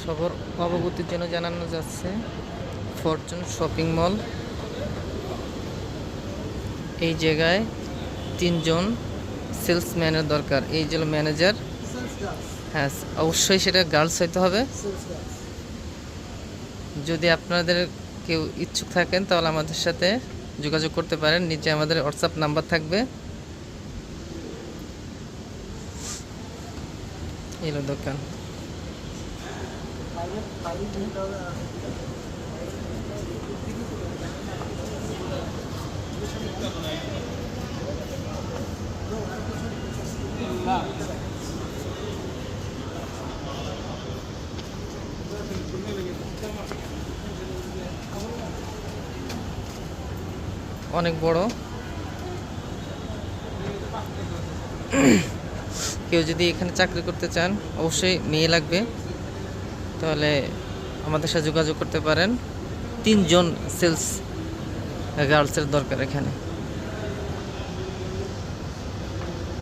সবার অবগতির জন্য জানানো যাচ্ছে ফরচুন শপিং মল। এই জায়গায় 3 জন সেলসম্যানের দরকার। এই যে ম্যানেজার, হ্যাঁ অবশ্যই সেটা গার্লস হইতে হবে। যদি আপনাদের কেউ ইচ্ছুক থাকেন তাহলে আমাদের সাথে যোগাযোগ করতে পারেন। নিচে আমাদের হোয়াটসঅ্যাপ নাম্বার থাকবে। এলো দোকান। অনেক বড়। কেউ যদি এখানে চাকরি করতে চান, অবশ্যই মেয়ে লাগবে, তাহলে আমাদের সাথে যোগাযোগ করতে পারেন। 3 জন সেলস গার্লসের দরকার এখানে।